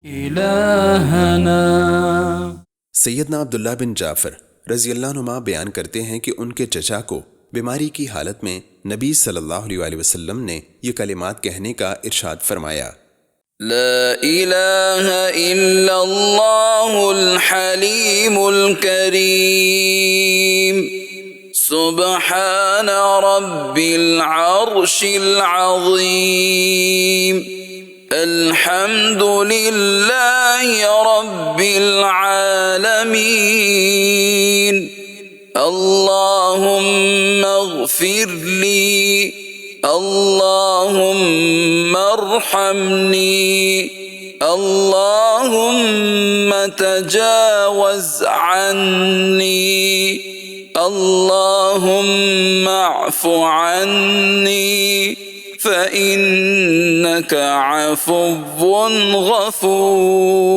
इलाहना। सैयदना अब्दुल्ला बिन जाफ़र रज़ी अल्लाह नुमा बयान करते हैं कि उनके चचा को बीमारी की हालत में नबी सल्लल्लाहु अलैहि वसल्लम ने ये कलिमात कहने का इरशाद फरमाया। ला इलाहा इल्लल्लाहुल हलीमुल करीम सुब्हान रब्बिल अर्शिल अज़ीम अल्हम्दुलिल्लाहि रब्बिल आलमीन अल्लाहुम्मा इग़फ़िरली अल्लाहुम्मा अर्हमनी अल्लाहुम्मा तजावज़ अन्नी अल्लाहुम्मा अफ़ु अन्नी फ़इन्नका अफ़ुव्वुन गफ़ूर।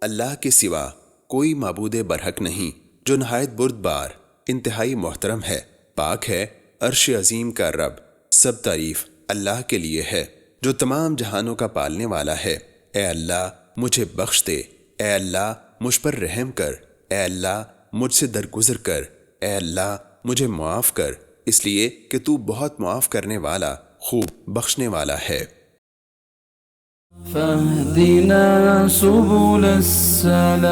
अल्लाह के सिवा कोई माबूद बरहक नहीं जो नहायत बुर्दबार इंतहाई मोहतरम है, पाक है अर्श अजीम का रब। सब तारीफ अल्लाह के लिए है जो तमाम जहानों का पालने वाला है। ए अल्लाह मुझे बख्श दे, ए अल्लाह मुझ पर रहम कर, ए अल्लाह मुझसे दरगुजर कर, ए अल्लाह मुझे मुआफ़ कर, इसलिए कि तू बहुत मुआफ़ करने वाला खूब बख्शने वाला है। फहदिना सुबुल सलाम।